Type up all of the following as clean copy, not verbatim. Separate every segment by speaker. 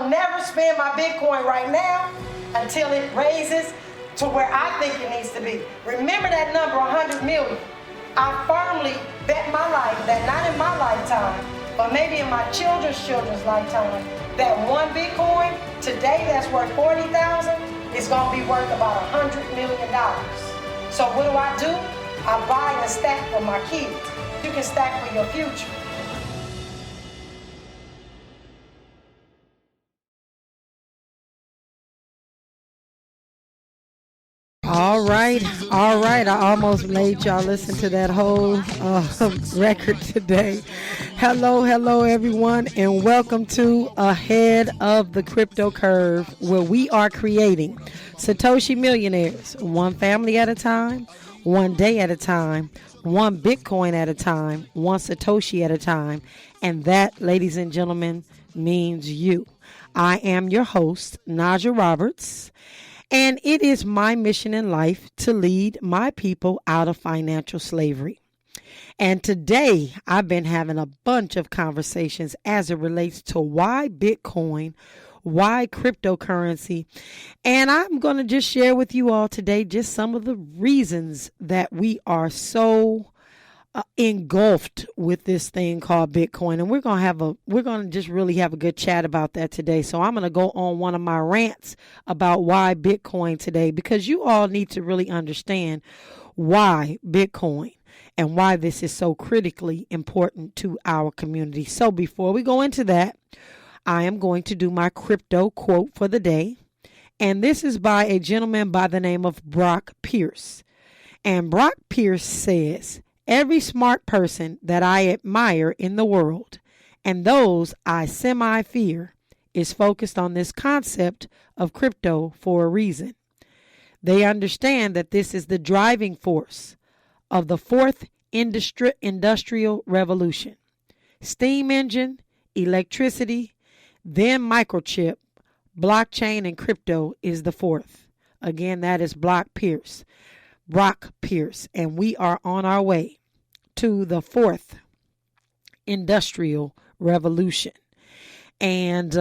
Speaker 1: don't never spend my Bitcoin right now until it raises to where I think it needs to be. Remember that number, 100 million. I firmly bet my life that not in my lifetime, but maybe in my children's lifetime, that one Bitcoin today that's worth 40,000 is gonna be worth about $100 million. So what do? I buy and stack for my kids. You can stack for your future.
Speaker 2: All right. I almost made y'all listen to that whole record today. Hello, everyone, and welcome to Ahead of the Crypto Curve, where we are creating Satoshi millionaires, one family at a time, one day at a time, one Bitcoin at a time, one Satoshi at a time. And that, ladies and gentlemen, means you. I am your host, Najah Roberts. And it is my mission in life to lead my people out of financial slavery. And today I've been having a bunch of conversations as it relates to why Bitcoin, why cryptocurrency. And I'm going to just share with you all today just some of the reasons that we are so engulfed with this thing called Bitcoin. And we're going to just really have a good chat about that today. So I'm going to go on one of my rants about why Bitcoin today, because you all need to really understand why Bitcoin and why this is so critically important to our community. So before we go into that, I am going to do my crypto quote for the day. And this is by a gentleman by the name of Brock Pierce. And Brock Pierce says, "Every smart person that I admire in the world, and those I semi-fear, is focused on this concept of crypto for a reason. They understand that this is the driving force of the fourth industrial revolution. Steam engine, electricity, then microchip, blockchain, and crypto is the fourth." Again, that is Brock Pierce. And we are on our way to the fourth industrial revolution. And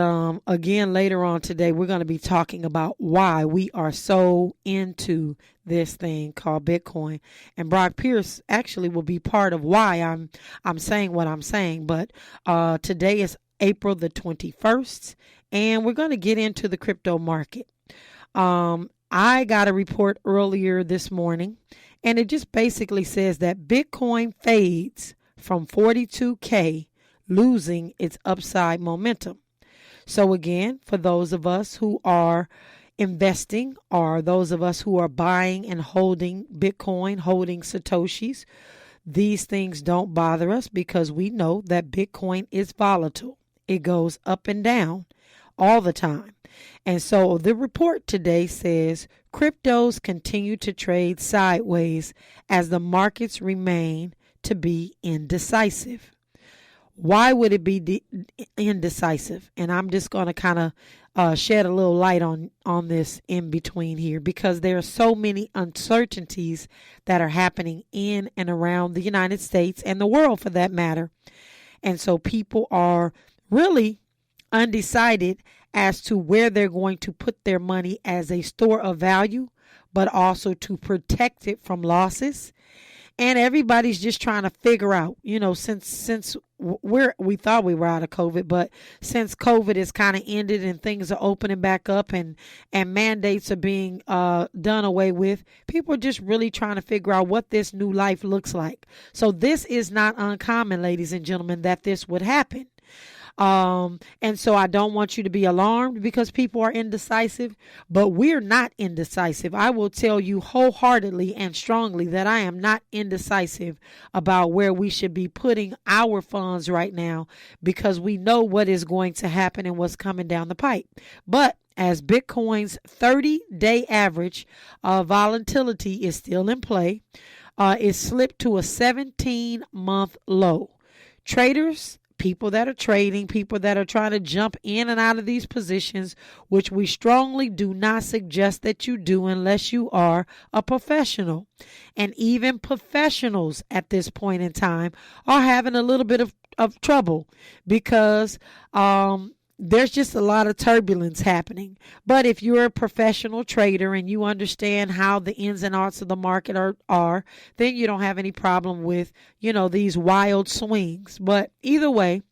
Speaker 2: again, later on today, we're going to be talking about why we are so into this thing called Bitcoin. And Brock Pierce actually will be part of why I'm saying what I'm saying. But today is April the 21st, and we're going to get into the crypto market. I got a report earlier this morning, and it just basically says that Bitcoin fades from 42K, losing its upside momentum. So again, for those of us who are investing, or those of us who are buying and holding Bitcoin, holding Satoshis, these things don't bother us because we know that Bitcoin is volatile. It goes up and down all the time. And so the report today says cryptos continue to trade sideways as the markets remain to be indecisive. Why would it be indecisive? And I'm just going to kind of shed a little light on this in between here, because there are so many uncertainties that are happening in and around the United States and the world for that matter. And so people are really undecided as to where they're going to put their money as a store of value, but also to protect it from losses. And everybody's just trying to figure out, since we thought we were out of COVID, but since COVID is kind of ended and things are opening back up and mandates are being done away with, people are just really trying to figure out what this new life looks like. So this is not uncommon, ladies and gentlemen, that this would happen. And so I don't want you to be alarmed because people are indecisive, but we're not indecisive. I will tell you wholeheartedly and strongly that I am not indecisive about where we should be putting our funds right now, because we know what is going to happen and what's coming down the pipe. But as Bitcoin's 30-day average volatility is still in play, it slipped to a 17-month low. Traders, people that are trading, people that are trying to jump in and out of these positions, which we strongly do not suggest that you do unless you are a professional. And even professionals at this point in time are having a little bit of trouble because there's just a lot of turbulence happening. But if you're a professional trader and you understand how the ins and outs of the market are, then you don't have any problem with, these wild swings. But either way,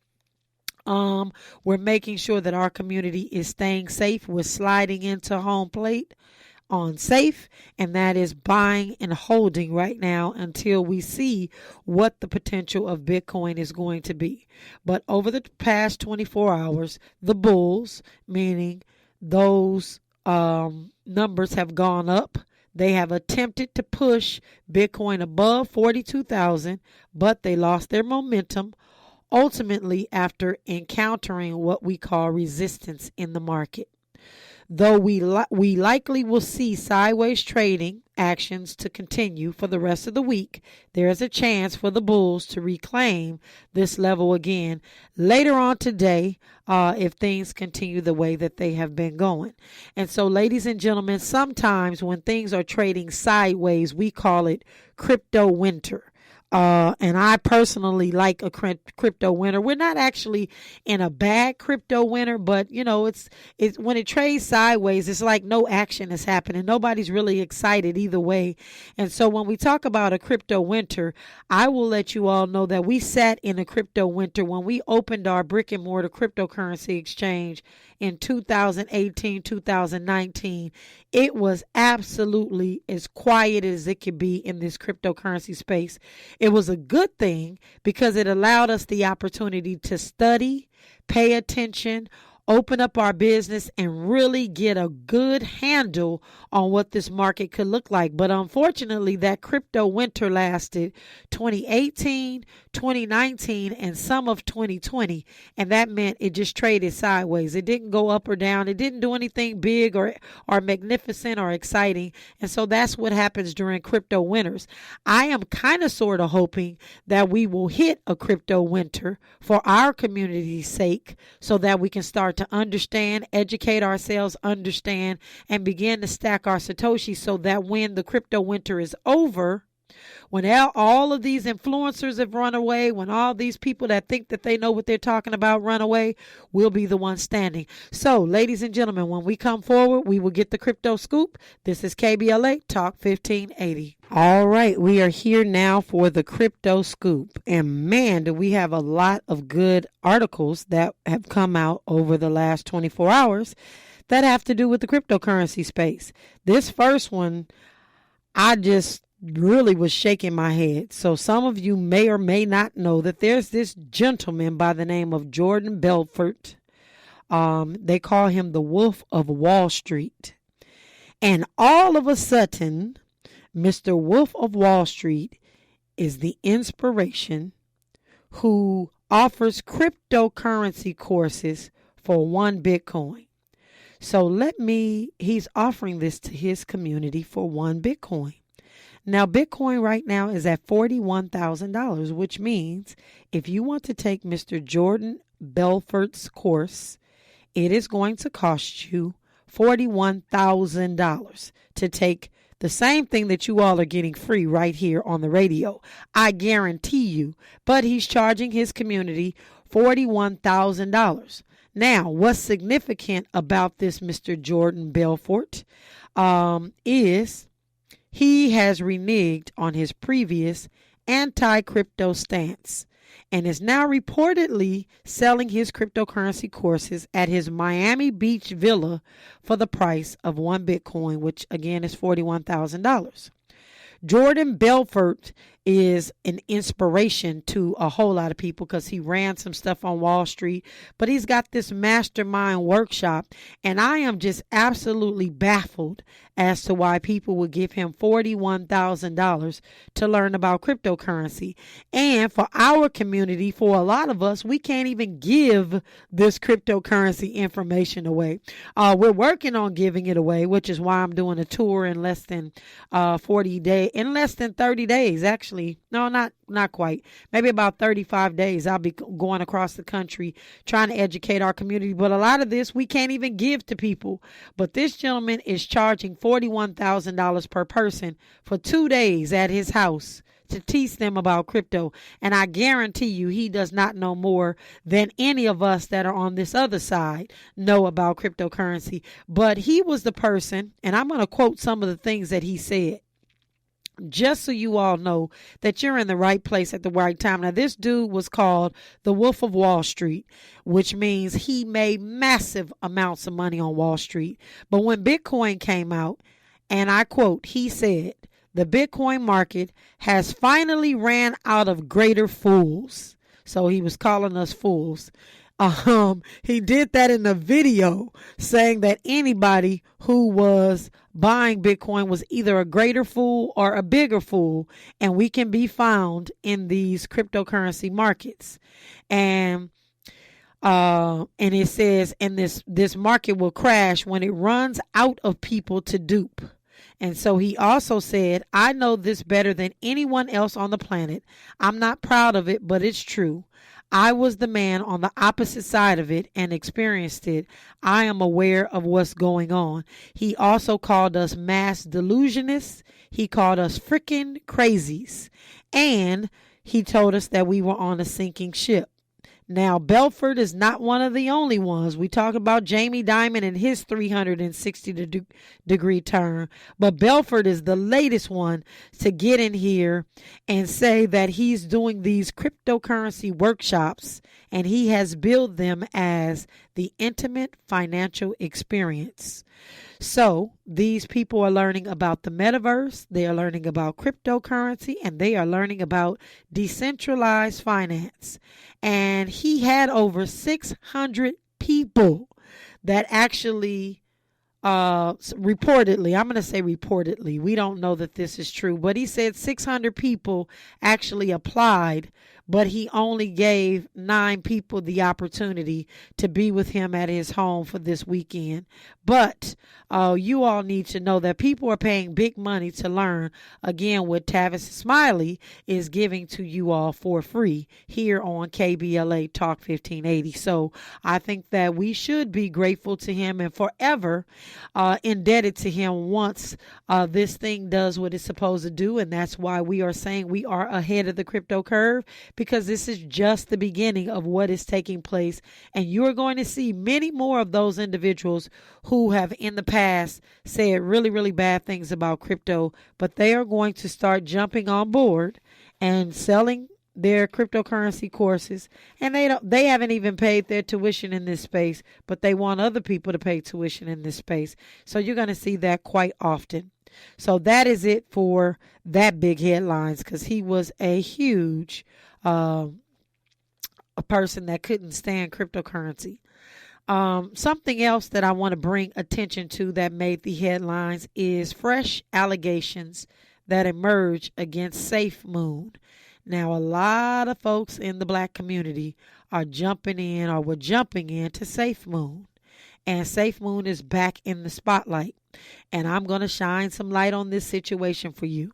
Speaker 2: we're making sure that our community is staying safe. We're sliding into home plate on safe, and that is buying and holding right now until we see what the potential of Bitcoin is going to be. But over the past 24 hours, the bulls, meaning those numbers have gone up. They have attempted to push Bitcoin above 42,000, but they lost their momentum ultimately after encountering what we call resistance in the market. Though we likely will see sideways trading actions to continue for the rest of the week, there is a chance for the bulls to reclaim this level again later on today if things continue the way that they have been going. And so, ladies and gentlemen, sometimes when things are trading sideways, we call it crypto winter. And I personally like a crypto winter. We're not actually in a bad crypto winter, but it's when it trades sideways, it's like no action is happening. Nobody's really excited either way. And so when we talk about a crypto winter, I will let you all know that we sat in a crypto winter when we opened our brick and mortar cryptocurrency exchange in 2018, 2019. It was absolutely as quiet as it could be in this cryptocurrency space. It was a good thing because it allowed us the opportunity to study, pay attention, open up our business, and really get a good handle on what this market could look like. But unfortunately, that crypto winter lasted 2018, 2019, and some of 2020. And that meant it just traded sideways. It didn't go up or down. It didn't do anything big or magnificent or exciting. And so that's what happens during crypto winters. I am kind of sort of hoping that we will hit a crypto winter for our community's sake so that we can start to understand, educate ourselves, understand, and begin to stack our Satoshis so that when the crypto winter is over, when all of these influencers have run away, when all these people that think that they know what they're talking about run away, we'll be the ones standing. So, ladies and gentlemen, when we come forward, we will get the crypto scoop. This is KBLA Talk 1580. All right, we are here now for the crypto scoop. And man, do we have a lot of good articles that have come out over the last 24 hours that have to do with the cryptocurrency space. This first one, I just really was shaking my head. So some of you may or may not know that there's this gentleman by the name of Jordan Belfort. They call him the Wolf of Wall Street. And all of a sudden, Mr. Wolf of Wall Street is the inspiration who offers cryptocurrency courses for one Bitcoin. So he's offering this to his community for one Bitcoin. Now, Bitcoin right now is at $41,000, which means if you want to take Mr. Jordan Belfort's course, it is going to cost you $41,000 to take the same thing that you all are getting free right here on the radio. I guarantee you. But he's charging his community $41,000. Now, what's significant about this Mr. Jordan Belfort is he has reneged on his previous anti-crypto stance and is now reportedly selling his cryptocurrency courses at his Miami Beach villa for the price of one Bitcoin, which again is $41,000. Jordan Belfort is an inspiration to a whole lot of people because he ran some stuff on Wall Street, but he's got this mastermind workshop, and I am just absolutely baffled as to why people would give him $41,000 to learn about cryptocurrency. And for our community, for a lot of us, we can't even give this cryptocurrency information away. We're working on giving it away, which is why I'm doing a tour in less than 30 days, actually. No, not quite. Maybe about 35 days. I'll be going across the country trying to educate our community. But a lot of this we can't even give to people. But this gentleman is charging $41,000 per person for 2 days at his house to teach them about crypto. And I guarantee you, he does not know more than any of us that are on this other side know about cryptocurrency. But he was the person, and I'm going to quote some of the things that he said, just so you all know that you're in the right place at the right time. Now, this dude was called the Wolf of Wall Street, which means he made massive amounts of money on Wall Street. But when Bitcoin came out, and I quote, he said, "The Bitcoin market has finally ran out of greater fools." So he was calling us fools. He did that in a video saying that anybody who was buying Bitcoin was either a greater fool or a bigger fool, and we can be found in these cryptocurrency markets. And it says, and this market will crash when it runs out of people to dupe. And so he also said, "I know this better than anyone else on the planet. I'm not proud of it, but it's true. I was the man on the opposite side of it and experienced it. I am aware of what's going on." He also called us mass delusionists. He called us freaking crazies. And he told us that we were on a sinking ship. Now, Belford is not one of the only ones. We talk about Jamie Dimon and his 360-degree turn, but Belford is the latest one to get in here and say that he's doing these cryptocurrency workshops, and he has billed them as the intimate financial experience. So these people are learning about the metaverse, they are learning about cryptocurrency, and they are learning about decentralized finance. And he had over 600 people that actually reportedly, I'm going to say reportedly, we don't know that this is true, but he said 600 people actually applied, but he only gave 9 people the opportunity to be with him at his home for this weekend. But you all need to know that people are paying big money to learn, again, what Tavis Smiley is giving to you all for free here on KBLA Talk 1580. So I think that we should be grateful to him and forever indebted to him once this thing does what it's supposed to do. And that's why we are saying we are ahead of the crypto curve, because this is just the beginning of what is taking place. And you're going to see many more of those individuals who have in the past said really, really bad things about crypto, but they are going to start jumping on board and selling their cryptocurrency courses, and they haven't even paid their tuition in this space, but they want other people to pay tuition in this space. So you're going to see that quite often. So that is it for that big headlines, because he was a huge a person that couldn't stand cryptocurrency. Something else that I want to bring attention to that made the headlines is fresh allegations that emerge against Safe Moon. Now, a lot of folks in the black community are jumping in or were jumping into Safe Moon. And Safe Moon is back in the spotlight. And I'm going to shine some light on this situation for you.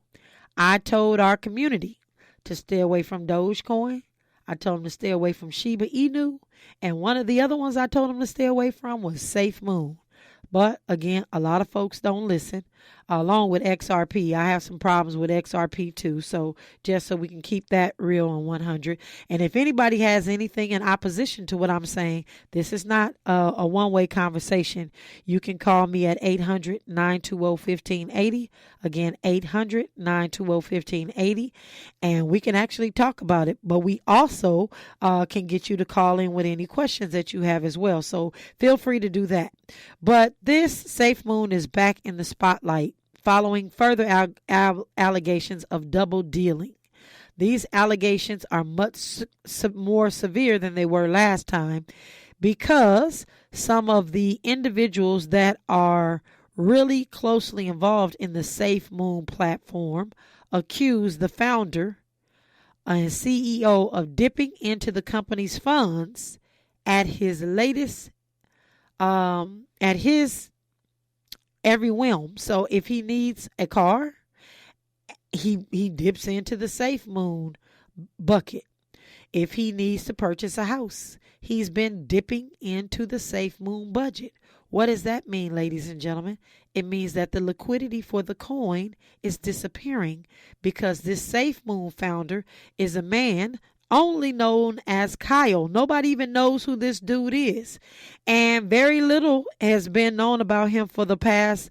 Speaker 2: I told our community to stay away from Dogecoin. I told them to stay away from Shiba Inu. And one of the other ones I told them to stay away from was Safe Moon. But again, a lot of folks don't listen. Along with XRP, I have some problems with XRP too. So just so we can keep that real on 100. And if anybody has anything in opposition to what I'm saying, this is not a one-way conversation. You can call me at 800-920-1580. Again, 800-920-1580. And we can actually talk about it. But we also can get you to call in with any questions that you have as well. So feel free to do that. But this Safe Moon is back in the spotlight following further allegations of double dealing. These allegations are much more severe than they were last time, because some of the individuals that are really closely involved in the Safe Moon platform accuse the founder and CEO of dipping into the company's funds at his latest at his every whim. So if he needs a car, he dips into the Safe Moon bucket. if he needs to purchase a house. He's been dipping into the Safe Moon budget. What does that mean, ladies and gentlemen? It means that the liquidity for the coin is disappearing because this Safe Moon founder is a man only known as Kyle. Nobody even knows who this dude is. And very little has been known about him for the past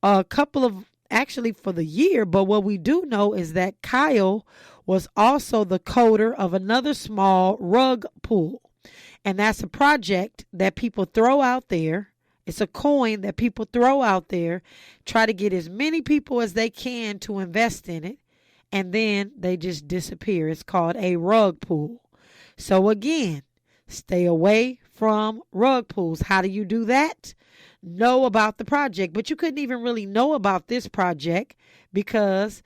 Speaker 2: actually for the year. But what we do know is that Kyle was also the coder of another small rug pull. And that's a project that people throw out there. It's a coin that people throw out there, try to get as many people as they can to invest in it, and then they just disappear. It's called a rug pull. So again, stay away from rug pulls. How do you do that? Know about the project. But you couldn't even really know about this project because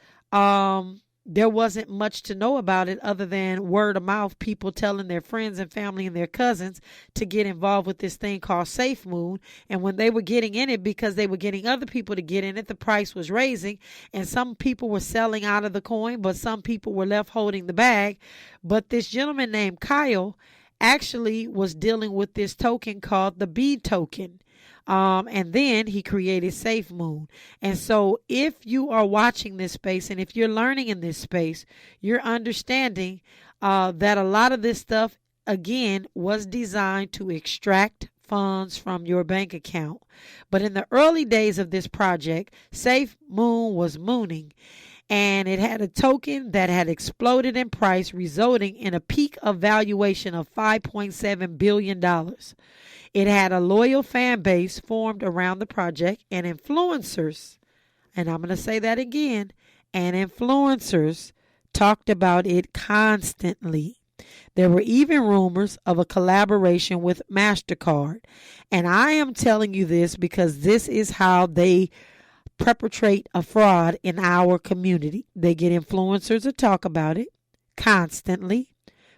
Speaker 2: there wasn't much to know about it other than word of mouth, people telling their friends and family and their cousins to get involved with this thing called Safe Moon. And when they were getting in it, because they were getting other people to get in it, the price was raising. And some people were selling out of the coin, but some people were left holding the bag. But this gentleman named Kyle actually was dealing with this token called the B token. And then he created Safe Moon. And so if you are watching this space and if you're learning in this space, you're understanding that a lot of this stuff, again, was designed to extract funds from your bank account. But in the early days of this project, Safe Moon was mooning. And it had a token that had exploded in price, resulting in a peak of valuation of $5.7 billion. It had a loyal fan base formed around the project, and influencers, and I'm going to say that again, and influencers talked about it constantly. There were even rumors of a collaboration with MasterCard. And I am telling you this because this is how they perpetrate a fraud in our community. They get influencers to talk about it constantly.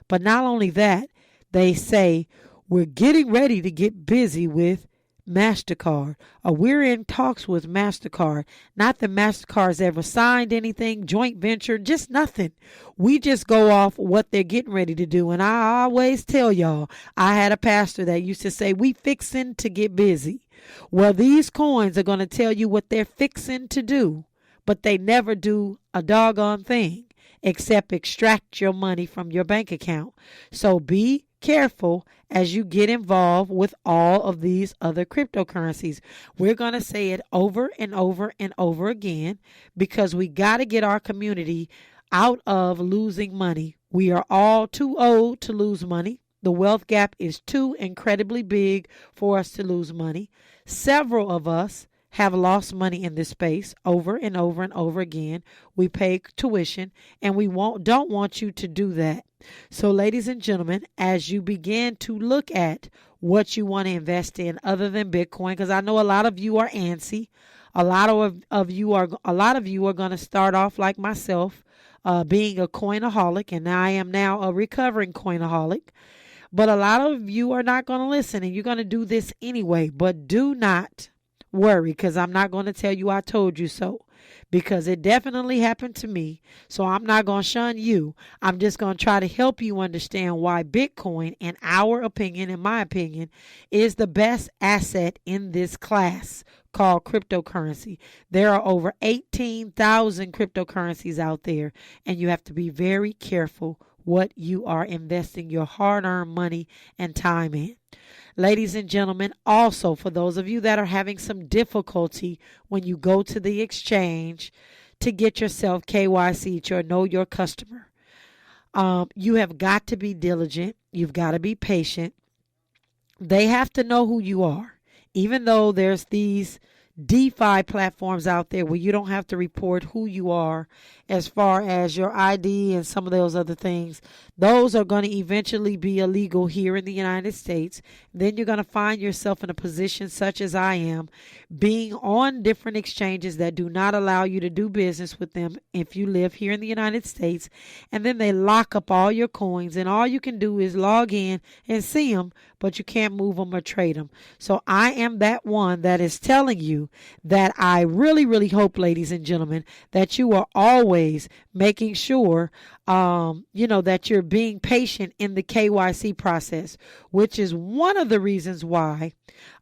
Speaker 2: But not only that, they say, we're getting ready to get busy with MasterCard, or we're in talks with MasterCard. Not that MasterCard's ever signed anything, joint venture, just nothing. We just go off what they're getting ready to do. And I always tell y'all, I had a pastor that used to say, we fixing to get busy. Well, these coins are going to tell you what they're fixing to do, but they never do a doggone thing except extract your money from your bank account. So be careful as you get involved with all of these other cryptocurrencies. We're going to say it over and over and over again because we got to get our community out of losing money. We are all too old to lose money. The wealth gap is too incredibly big for us to lose money. Several of us have lost money in this space over and over and over again. We pay tuition, and we don't want you to do that. So, ladies and gentlemen, as you begin to look at what you want to invest in other than Bitcoin, because I know a lot of you are antsy, a lot of you are going to start off like myself, being a coinaholic, and I am now a recovering coinaholic. But a lot of you are not going to listen, and you're going to do this anyway. But do not worry, because I'm not going to tell you I told you so, because it definitely happened to me. So I'm not going to shun you. I'm just going to try to help you understand why Bitcoin, in our opinion, in my opinion, is the best asset in this class called cryptocurrency. There are over 18,000 cryptocurrencies out there, and you have to be very careful what you are investing your hard-earned money and time in. Ladies and gentlemen, also for those of you that are having some difficulty when you go to the exchange to get yourself KYC, or know your customer, you have got to be diligent. You've got to be patient. They have to know who you are. Even though there's these DeFi platforms out there where you don't have to report who you are as far as your ID and some of those other things, those are going to eventually be illegal here in the United States. Then you're going to find yourself in a position such as I am, being on different exchanges that do not allow you to do business with them if you live here in the United States. And then they lock up all your coins, and all you can do is log in and see them, but you can't move them or trade them. So I am that one that is telling you that I really, really hope, ladies and gentlemen, that you are always making sure that you're being patient in the KYC process, which is one of the reasons why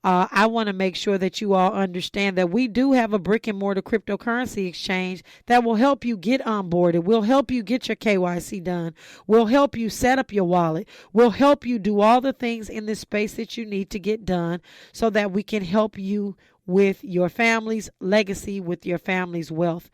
Speaker 2: I want to make sure that you all understand that we do have a brick and mortar cryptocurrency exchange that will help you get onboarded, will help you get your KYC done, will help you set up your wallet, will help you do all the things in this space that you need to get done so that we can help you with your family's legacy, with your family's wealth.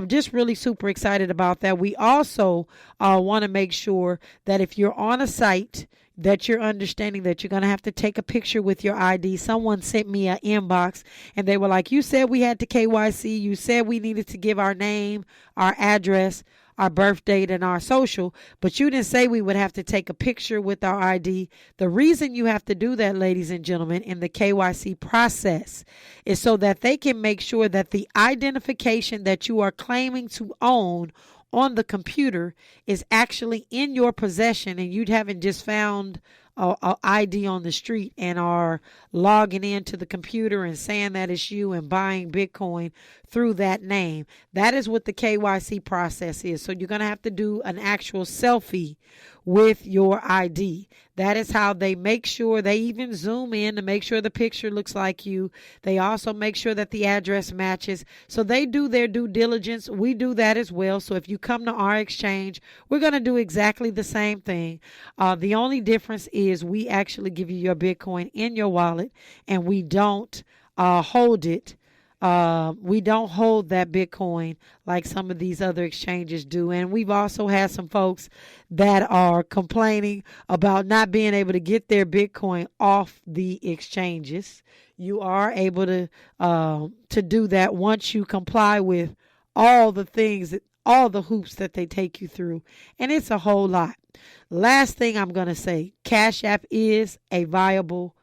Speaker 2: Just really super excited about that. We also want to make sure that if you're on a site, that you're understanding that you're going to have to take a picture with your ID. Someone sent me an inbox and they were like, you said we had to KYC. You said we needed to give our name, our address, our birth date, and our social, but you didn't say we would have to take a picture with our ID. The reason you have to do that, ladies and gentlemen, in the KYC process is so that they can make sure that the identification that you are claiming to own on the computer is actually in your possession, and you haven't just found a ID on the street and are logging into the computer and saying that it's you and buying Bitcoin through that name. That is what the KYC process is. So you're going to have to do an actual selfie with your ID. That is how they make sure. They even zoom in to make sure the picture looks like you. They also make sure that the address matches. So they do their due diligence. We do that as well. So if you come to our exchange, we're going to do exactly the same thing. The only difference is we actually give you your Bitcoin in your wallet, and we don't hold it. We don't hold that Bitcoin like some of these other exchanges do. And we've also had some folks that are complaining about not being able to get their Bitcoin off the exchanges. You are able to do that once you comply with all the things, all the hoops that they take you through. And it's a whole lot. Last thing I'm going to say, Cash App is a viable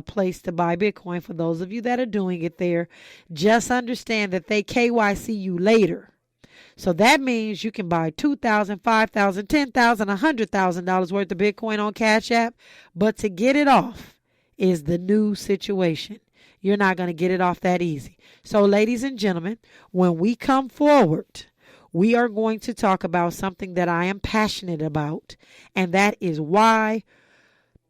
Speaker 2: place to buy Bitcoin. For those of you that are doing it there, just understand that they KYC you later. So that means you can buy $2,000, $5,000, $10,000, $100,000 worth of Bitcoin on Cash App. But to get it off is the new situation. You're not going to get it off that easy. So ladies and gentlemen, when we come forward, we are going to talk about something that I am passionate about, and that is why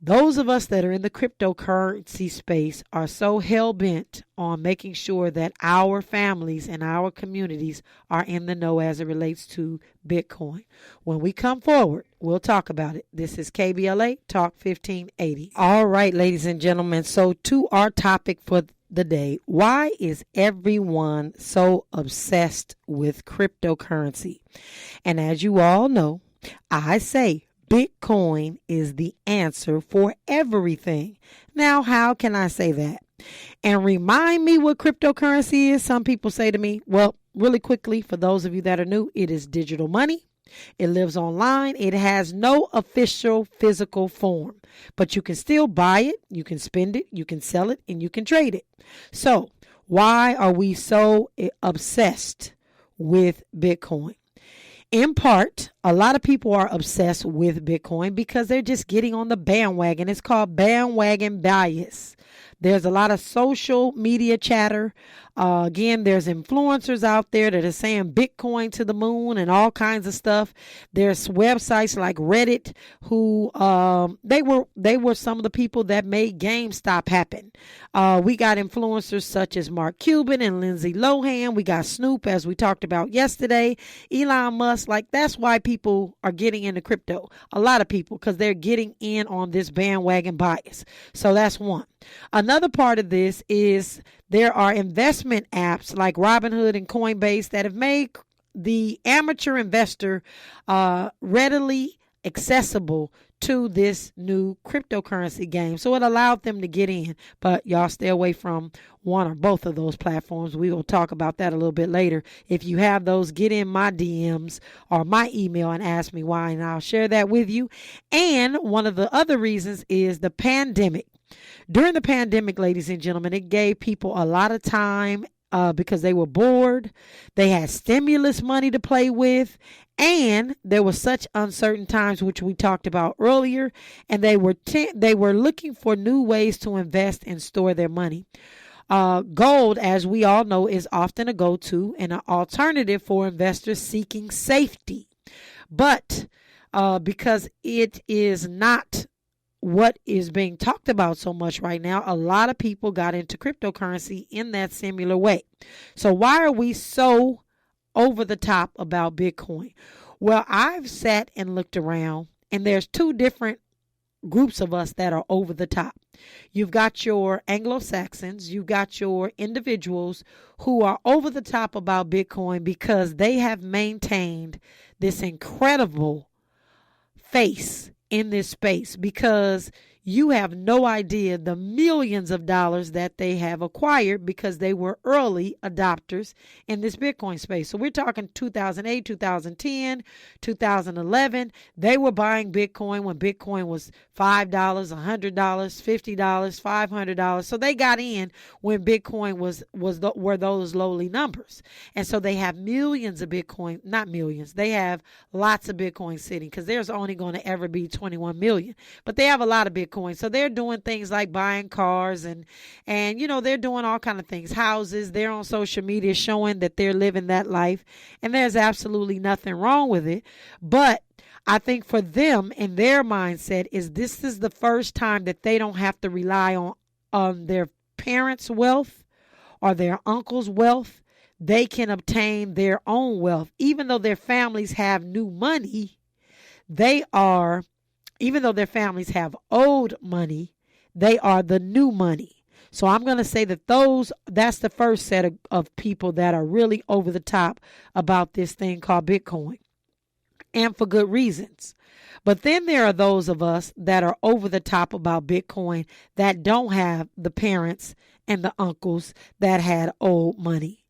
Speaker 2: those of us that are in the cryptocurrency space are so hell-bent on making sure that our families and our communities are in the know as it relates to Bitcoin. When we come forward, we'll talk about it. This is KBLA Talk 1580. All right, ladies and gentlemen, so to our topic for the day. Why is everyone so obsessed with cryptocurrency? And as you all know, I say Bitcoin is the answer for everything. Now, how can I say that? And remind me what cryptocurrency is. Some people say to me, well, really quickly, for those of you that are new, it is digital money. It lives online. It has no official physical form, but you can still buy it, you can spend it, you can sell it, and you can trade it. So why are we so obsessed with Bitcoin? In part, a lot of people are obsessed with Bitcoin because they're just getting on the bandwagon. It's called bandwagon bias. There's a lot of social media chatter. Again, there's influencers out there that are saying Bitcoin to the moon and all kinds of stuff. There's websites like Reddit who they were some of the people that made GameStop happen. We got influencers such as Mark Cuban and Lindsay Lohan. We got Snoop, as we talked about yesterday. Elon Musk. Like, that's why people are getting into crypto. A lot of people, because they're getting in on this bandwagon bias. So that's one. Another part of this is there are investment apps like Robinhood and Coinbase that have made the amateur investor readily accessible to this new cryptocurrency game. So it allowed them to get in, but y'all stay away from one or both of those platforms. We will talk about that a little bit later. If you have those, get in my DMs or my email and ask me why, and I'll share that with you. And one of the other reasons is the pandemic. During the pandemic, ladies and gentlemen, it gave people a lot of time because they were bored. They had stimulus money to play with, and there were such uncertain times, which we talked about earlier, and they were looking for new ways to invest and store their money. Gold, as we all know, is often a go-to and an alternative for investors seeking safety. But because it is not what is being talked about so much right now, a lot of people got into cryptocurrency in that similar way. So why are we so over the top about Bitcoin? Well, I've sat and looked around, and there's two different groups of us that are over the top. You've got your Anglo-Saxons, you've got your individuals who are over the top about Bitcoin because they have maintained this incredible face in this space, because you have no idea the millions of dollars that they have acquired because they were early adopters in this Bitcoin space. So we're talking 2008, 2010, 2011. They were buying Bitcoin when Bitcoin was $5, $100, $50, $500. So they got in when Bitcoin were those lowly numbers. And so they have millions of Bitcoin, not millions. They have lots of Bitcoin sitting, because there's only going to ever be 21 million. But they have a lot of Bitcoin. So they're doing things like buying cars and they're doing all kind of things, houses. They're on social media showing that they're living that life, and there's absolutely nothing wrong with it. But I think for them and their mindset this is the first time that they don't have to rely on their parents' wealth or their uncle's wealth. They can obtain their own wealth. Even though their families have new money, even though their families have old money, they are the new money. So I'm going to say that that's the first set of people that are really over the top about this thing called Bitcoin, and for good reasons. But then there are those of us that are over the top about Bitcoin that don't have the parents and the uncles that had old money.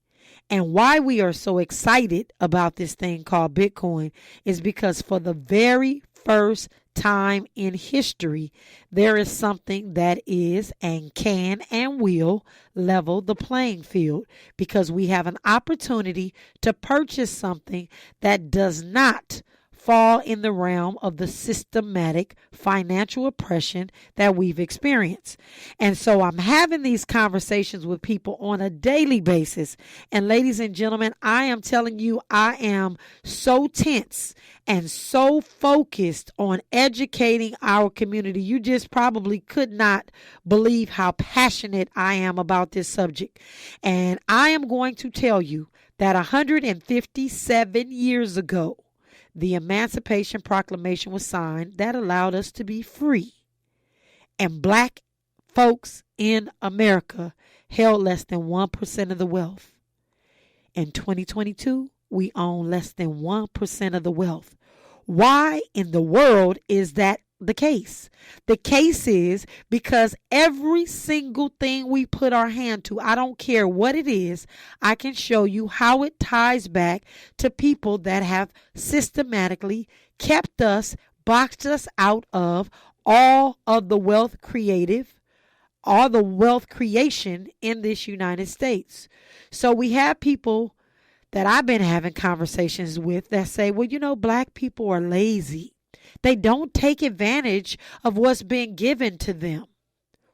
Speaker 2: And why we are so excited about this thing called Bitcoin is because for the very first time in history, there is something that is and can and will level the playing field, because we have an opportunity to purchase something that does not fall in the realm of the systematic financial oppression that we've experienced. And so I'm having these conversations with people on a daily basis. And ladies and gentlemen, I am telling you, I am so tense and so focused on educating our community. You just probably could not believe how passionate I am about this subject. And I am going to tell you that 157 years ago, the Emancipation Proclamation was signed that allowed us to be free. And black folks in America held less than 1% of the wealth. In 2022, we own less than 1% of the wealth. Why in the world is that the case? The case is because every single thing we put our hand to, I don't care what it is, I can show you how it ties back to people that have systematically kept us, boxed us out of all of the wealth all the wealth creation in this United States. So we have people that I've been having conversations with that say, well, black people are lazy. They don't take advantage of what's being given to them.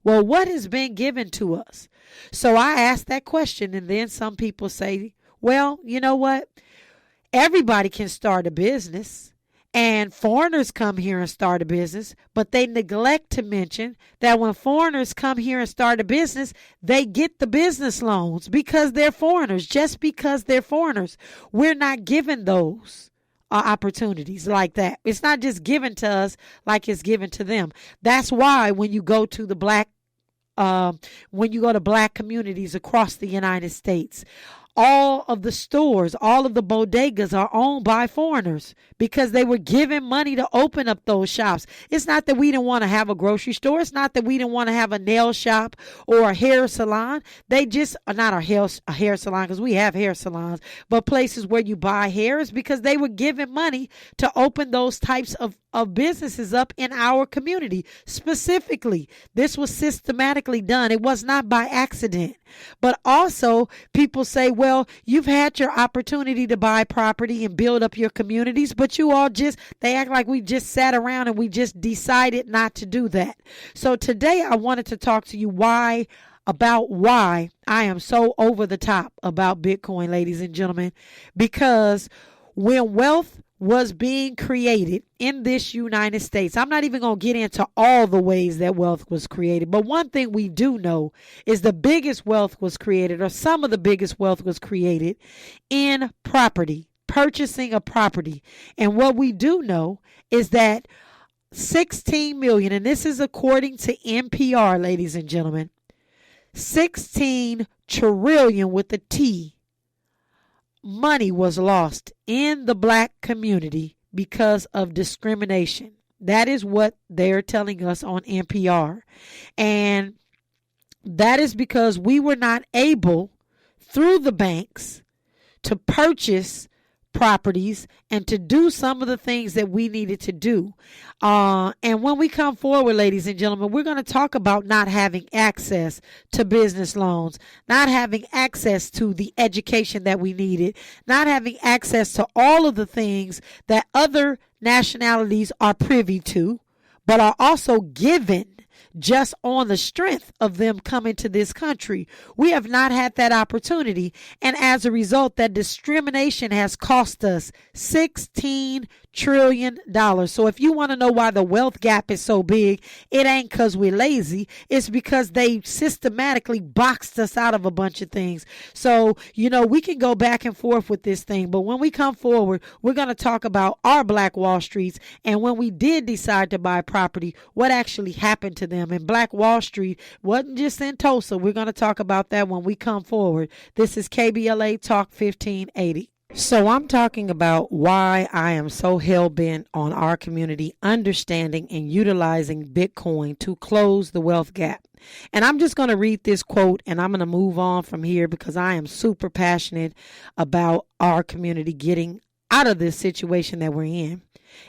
Speaker 2: Well, what has been given to us? So I ask that question, and then some people say, well, you know what? Everybody can start a business, and foreigners come here and start a business, but they neglect to mention that when foreigners come here and start a business, they get the business loans because they're foreigners. Just because they're foreigners, we're not given those opportunities like that. It's not just given to us like it's given to them. That's why when you go to black communities across the United States, all of the stores, all of the bodegas are owned by foreigners because they were given money to open up those shops. It's not that we didn't want to have a grocery store. It's not that we didn't want to have a nail shop or a hair salon. They just are not a hair salon, because we have hair salons, but places where you buy hair is because they were given money to open those types of businesses up in our community. Specifically, this was systematically done. It was not by accident. But also, people say, well, you've had your opportunity to buy property and build up your communities, but they act like we just sat around and we just decided not to do that. So today I wanted to talk to you about why I am so over the top about Bitcoin, ladies and gentlemen, because when wealth was being created in this United States. I'm not even going to get into all the ways that wealth was created, but one thing we do know is the biggest wealth was created, or some of the biggest wealth was created in property, purchasing a property. And what we do know is that 16 million, and this is according to NPR, ladies and gentlemen, 16 trillion with a T money was lost in the black community because of discrimination. That is what they're telling us on NPR. And that is because we were not able, through the banks, to purchase properties and to do some of the things that we needed to do. And when we come forward, ladies and gentlemen, we're going to talk about not having access to business loans, not having access to the education that we needed, not having access to all of the things that other nationalities are privy to, but are also given just on the strength of them coming to this country. We have not had that opportunity. And as a result, that discrimination has cost us $16 trillion. So if you want to know why the wealth gap is so big, it ain't because we're lazy. It's because they systematically boxed us out of a bunch of things. So, we can go back and forth with this thing. But when we come forward, we're going to talk about our Black Wall Streets. And when we did decide to buy property, what actually happened to them. And Black Wall Street wasn't just in Tulsa. We're going to talk about that when we come forward. This is KBLA Talk 1580. So I'm talking about why I am so hell-bent on our community understanding and utilizing Bitcoin to close the wealth gap. And I'm just going to read this quote and I'm going to move on from here because I am super passionate about our community getting out of this situation that we're in.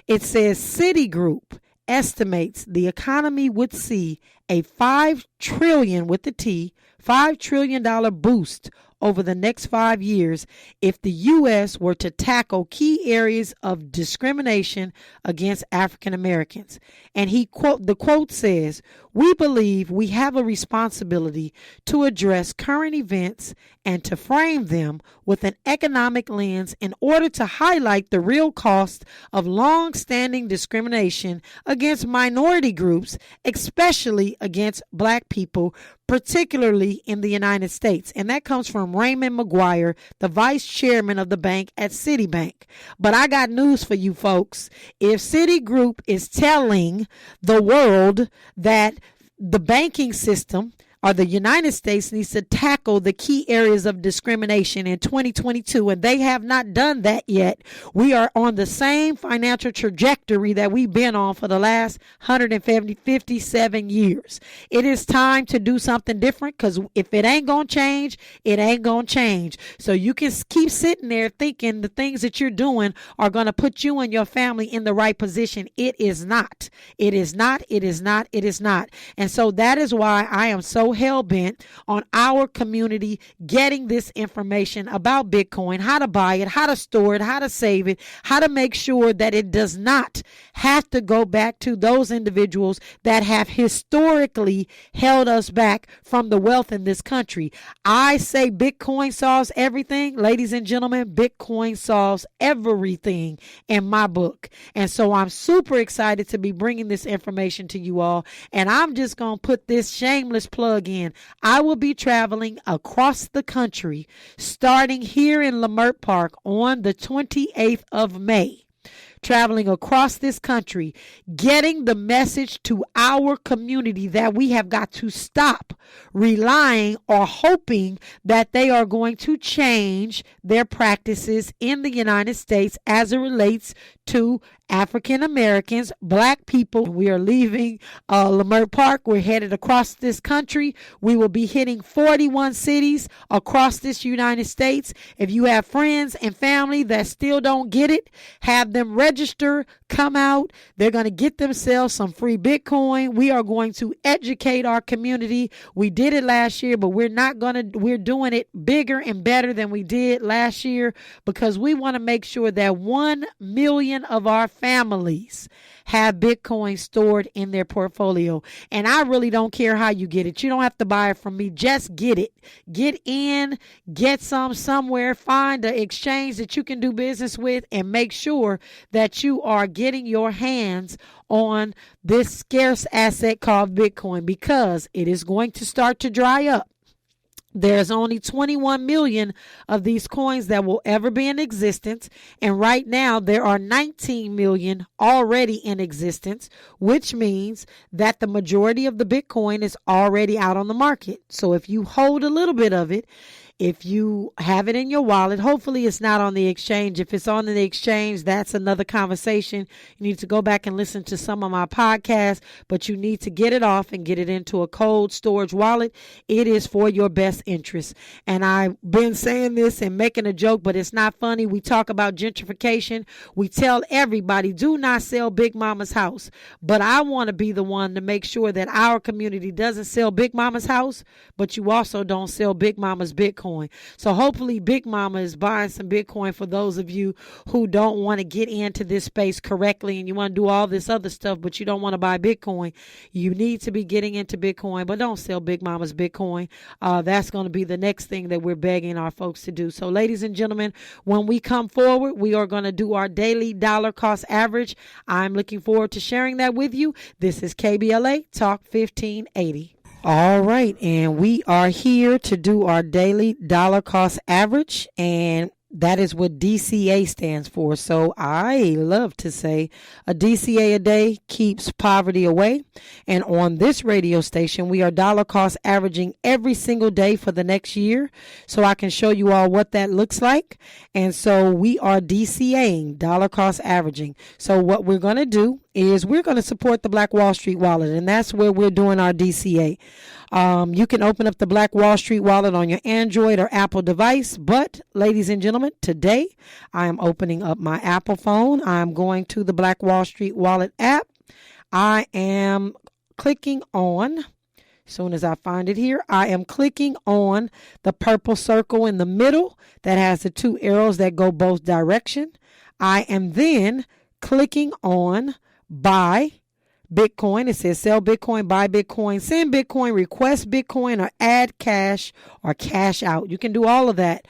Speaker 2: It says Citigroup estimates the economy would see a $5 trillion with the T, $5 trillion boost over the next 5 years if the U.S. were to tackle key areas of discrimination against African Americans. And the quote says, "We believe we have a responsibility to address current events and to frame them with an economic lens in order to highlight the real cost of long-standing discrimination against minority groups, especially against Black people, particularly in the United States." And that comes from Raymond McGuire, the vice chairman of the bank at Citibank. But I got news for you folks. If Citigroup is telling the world that the banking system or the United States needs to tackle the key areas of discrimination in 2022, and they have not done that yet, we are on the same financial trajectory that we've been on for the last 157 years. It is time to do something different, because if it ain't going to change, it ain't going to change. So you can keep sitting there thinking the things that you're doing are going to put you and your family in the right position. It is not. It is not. It is not. It is not. And so that is why I am so hell-bent on our community getting this information about Bitcoin, how to buy it, how to store it, how to save it, how to make sure that it does not have to go back to those individuals that have historically held us back from the wealth in this country. I say Bitcoin solves everything. Ladies and gentlemen, Bitcoin solves everything in my book. And so I'm super excited to be bringing this information to you all. And I'm just going to put this shameless plug in. I will be traveling across the country starting here in Leimert Park on the 28th of May. Traveling across this country, getting the message to our community that we have got to stop relying or hoping that they are going to change their practices in the United States as it relates to African Americans, Black people. We are leaving Leimert Park. We're headed across this country. We will be hitting 41 cities across this United States. If you have friends and family that still don't get it, have them register, come out. They're going to get themselves some free Bitcoin. We are going to educate our community. We did it last year, but we're doing it bigger and better than we did last year, because we want to make sure that 1 million of our families have Bitcoin stored in their portfolio. And I really don't care how you get it. You don't have to buy it from me. Just get it. Get in, get some somewhere, find an exchange that you can do business with, and make sure that you are getting your hands on this scarce asset called Bitcoin, because it is going to start to dry up. There's only 21 million of these coins that will ever be in existence. And right now there are 19 million already in existence, which means that the majority of the Bitcoin is already out on the market. So if you hold a little bit of it, if you have it in your wallet, hopefully it's not on the exchange. If it's on the exchange, that's another conversation. You need to go back and listen to some of my podcasts, but you need to get it off and get it into a cold storage wallet. It is for your best interest. And I've been saying this and making a joke, but it's not funny. We talk about gentrification. We tell everybody, do not sell Big Mama's house. But I want to be the one to make sure that our community doesn't sell Big Mama's house, but you also don't sell Big Mama's Bitcoin. So hopefully Big Mama is buying some Bitcoin for those of you who don't want to get into this space correctly and you want to do all this other stuff, but you don't want to buy Bitcoin. You need to be getting into Bitcoin, but don't sell Big Mama's Bitcoin. That's going to be the next thing that we're begging our folks to do. So ladies and gentlemen, when we come forward, we are going to do our daily dollar cost average. I'm looking forward to sharing that with you. This is KBLA Talk 1580. All right, and we are here to do our daily dollar cost average, and that is what DCA stands for. So I love to say a DCA a day keeps poverty away. And on this radio station, we are dollar cost averaging every single day for the next year. So I can show you all what that looks like. And so we are DCAing, dollar cost averaging. So what we're going to do is we're going to support the Black Wall Street wallet, and that's where we're doing our DCA. You can open up the Black Wall Street wallet on your Android or Apple device, but ladies and gentlemen, today I am opening up my Apple phone. I'm going to the Black Wall Street wallet app. I am clicking on, as soon as I find it here, I am clicking on the purple circle in the middle that has the two arrows that go both direction. I am then clicking on buy Bitcoin. It says sell Bitcoin, buy Bitcoin, send Bitcoin, request Bitcoin, or add cash or cash out. You can do all of that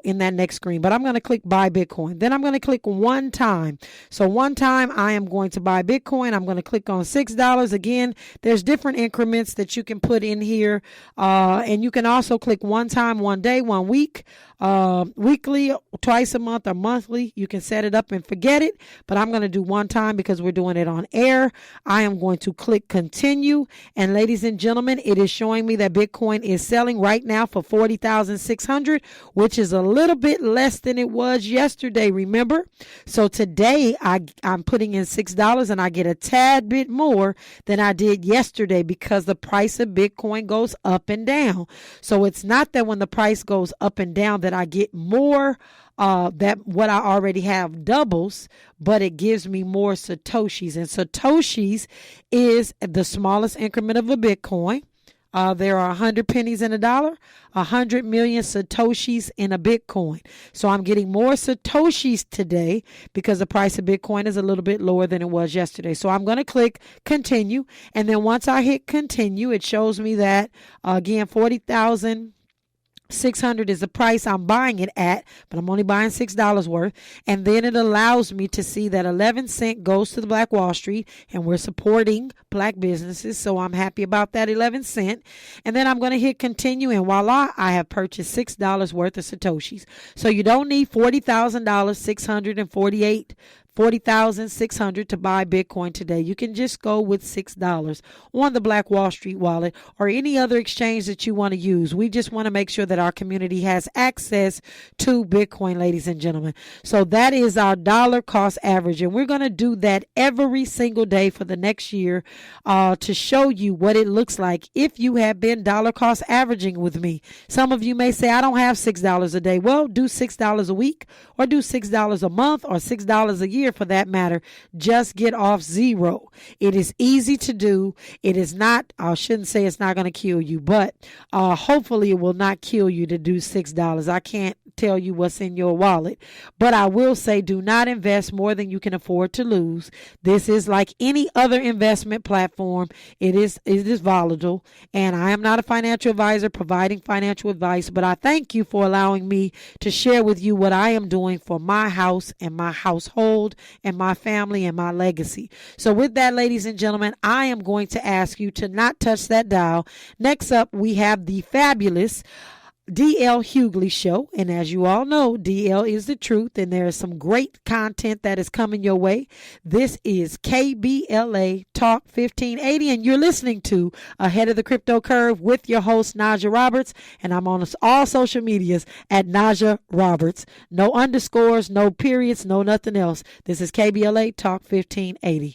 Speaker 2: in that next screen. But I'm going to click buy Bitcoin. Then I'm going to click one time. So one time I am going to buy Bitcoin. I'm going to click on $6. Again, there's different increments that you can put in here. And you can also click one time, one day, 1 week, weekly, twice a month, or monthly. You can set it up and forget it. But I'm going to do one time because we're doing it on air. I am going to click continue. And ladies and gentlemen, it is showing me that Bitcoin is selling right now for $40,600, which is a little bit less than it was yesterday, remember? So today I'm putting in $6 and I get a tad bit more than I did yesterday because the price of Bitcoin goes up and down. So it's not that when the price goes up and down that I get more that what I already have doubles, but it gives me more Satoshis. And Satoshis is the smallest increment of a Bitcoin. There are 100 pennies in a dollar, 100 million Satoshis in a Bitcoin. So I'm getting more Satoshis today because the price of Bitcoin is a little bit lower than it was yesterday. So I'm going to click continue. And then once I hit continue, it shows me that, again, 40,600 is the price I'm buying it at, but I'm only buying $6 worth. And then it allows me to see that 11 cents goes to the Black Wall Street, and we're supporting black businesses. So I'm happy about that 11 cents. And then I'm going to hit continue, and voila, I have purchased $6 worth of Satoshis. So you don't need $40,600 to buy Bitcoin today. You can just go with $6 on the Black Wall Street wallet or any other exchange that you want to use. We just want to make sure that our community has access to Bitcoin, ladies and gentlemen. So that is our dollar cost average. And we're going to do that every single day for the next year to show you what it looks like if you have been dollar cost averaging with me. Some of you may say, I don't have $6 a day. Well, do $6 a week or do $6 a month or $6 a year. year for that matter, just get off zero. It is easy to do. It is not, I shouldn't say it's not going to kill you, but hopefully it will not kill you to do $6. I can't tell you what's in your wallet, but I will say do not invest more than you can afford to lose. This is like any other investment platform. It is volatile, and I am not a financial advisor providing financial advice, but I thank you for allowing me to share with you what I am doing for my house and my household and my family and my legacy. So with that, ladies and gentlemen, I am going to ask you to not touch that dial. Next up, we have the fabulous DL Hughley Show, and as you all know, DL is the truth, and there is some great content that is coming your way. This is KBLA Talk 1580, and you're listening to Ahead of the Crypto Curve with your host, Najah Roberts, and I'm on all social medias at Najah Roberts. No underscores, no periods, no nothing else. This is KBLA Talk 1580.